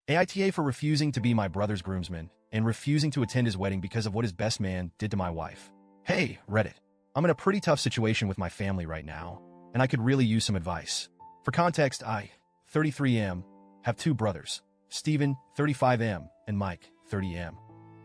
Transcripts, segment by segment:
AITA for refusing to be my brother's groomsman and refusing to attend his wedding because of what his best man did to my wife. Hey, Reddit. I'm in a pretty tough situation with my family right now, and I could really use some advice. For context, I, 33M, have two brothers, Steven, 35M, and Mike, 30M.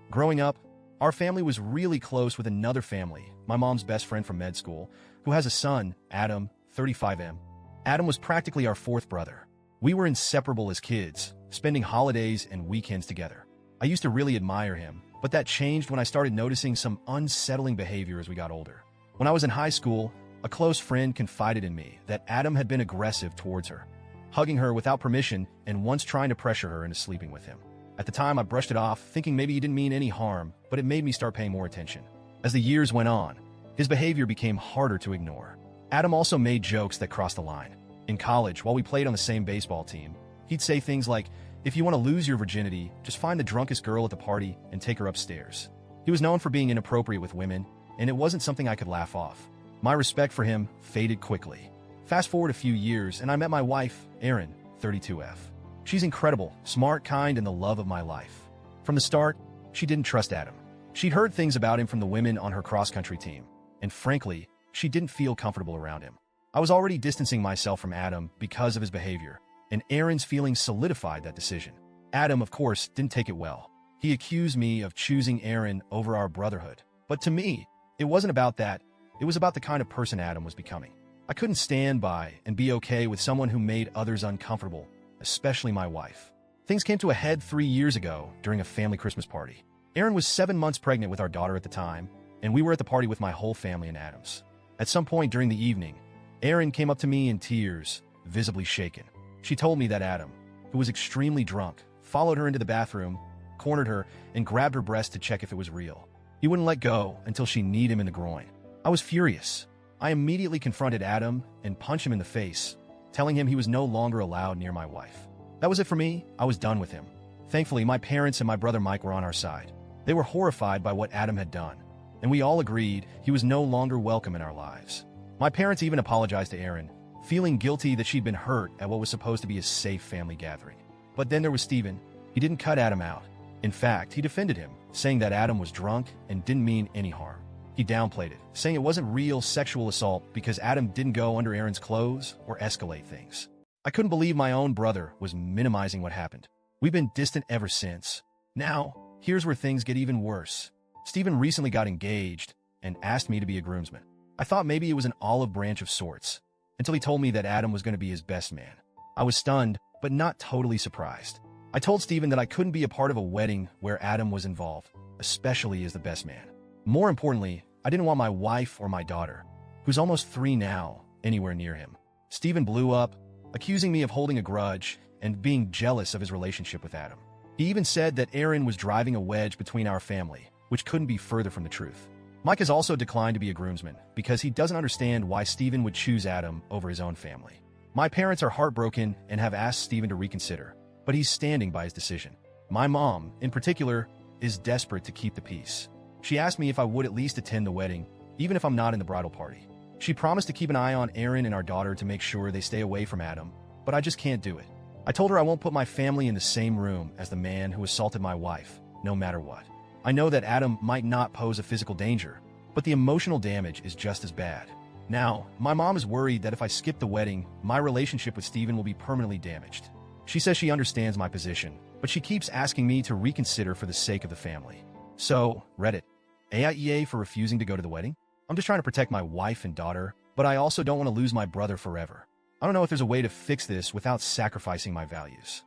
Growing up, our family was really close with another family, my mom's best friend from med school, who has a son, Adam, 35M. Adam was practically our fourth brother. We were inseparable as kids, spending holidays and weekends together. I used to really admire him, but that changed when I started noticing some unsettling behavior as we got older. When I was in high school, a close friend confided in me that Adam had been aggressive towards her, hugging her without permission and once trying to pressure her into sleeping with him. At the time, I brushed it off, thinking maybe he didn't mean any harm, but it made me start paying more attention. As the years went on, his behavior became harder to ignore. Adam also made jokes that crossed the line. In college, while we played on the same baseball team, he'd say things like, "If you want to lose your virginity, just find the drunkest girl at the party and take her upstairs." He was known for being inappropriate with women, and it wasn't something I could laugh off. My respect for him faded quickly. Fast forward a few years, and I met my wife, Erin, 32F. She's incredible, smart, kind, and the love of my life. From the start, she didn't trust Adam. She'd heard things about him from the women on her cross-country team, and frankly, she didn't feel comfortable around him. I was already distancing myself from Adam because of his behavior, and Erin's feelings solidified that decision. Adam, of course, didn't take it well. He accused me of choosing Erin over our brotherhood. But to me, it wasn't about that. It was about the kind of person Adam was becoming. I couldn't stand by and be okay with someone who made others uncomfortable, especially my wife. Things came to a head 3 years ago during a family Christmas party. Erin was 7 months pregnant with our daughter at the time, and we were at the party with my whole family and Adam's. At some point during the evening, Erin came up to me in tears, visibly shaken. She told me that Adam, who was extremely drunk, followed her into the bathroom, cornered her, and grabbed her breast to check if it was real. He wouldn't let go until she kneed him in the groin. I was furious. I immediately confronted Adam and punched him in the face, telling him he was no longer allowed near my wife. That was it for me. I was done with him. Thankfully, my parents and my brother Mike were on our side. They were horrified by what Adam had done, and we all agreed he was no longer welcome in our lives. My parents even apologized to Erin, feeling guilty that she'd been hurt at what was supposed to be a safe family gathering. But then there was Steven. He didn't cut Adam out. In fact, he defended him, saying that Adam was drunk and didn't mean any harm. He downplayed it, saying it wasn't real sexual assault because Adam didn't go under Erin's clothes or escalate things. I couldn't believe my own brother was minimizing what happened. We've been distant ever since. Now, here's where things get even worse. Steven recently got engaged and asked me to be a groomsman. I thought maybe it was an olive branch of sorts, until he told me that Adam was going to be his best man. I was stunned, but not totally surprised. I told Steven that I couldn't be a part of a wedding where Adam was involved, especially as the best man. More importantly, I didn't want my wife or my daughter, who's almost 3 now, anywhere near him. Steven blew up, accusing me of holding a grudge and being jealous of his relationship with Adam. He even said that Erin was driving a wedge between our family, which couldn't be further from the truth. Mike has also declined to be a groomsman because he doesn't understand why Steven would choose Adam over his own family. My parents are heartbroken and have asked Steven to reconsider, but he's standing by his decision. My mom, in particular, is desperate to keep the peace. She asked me if I would at least attend the wedding, even if I'm not in the bridal party. She promised to keep an eye on Erin and our daughter to make sure they stay away from Adam, but I just can't do it. I told her I won't put my family in the same room as the man who assaulted my wife, no matter what. I know that Adam might not pose a physical danger, but the emotional damage is just as bad. Now, my mom is worried that if I skip the wedding, my relationship with Steven will be permanently damaged. She says she understands my position, but she keeps asking me to reconsider for the sake of the family. So, Reddit, AIEA for refusing to go to the wedding? I'm just trying to protect my wife and daughter, but I also don't want to lose my brother forever. I don't know if there's a way to fix this without sacrificing my values.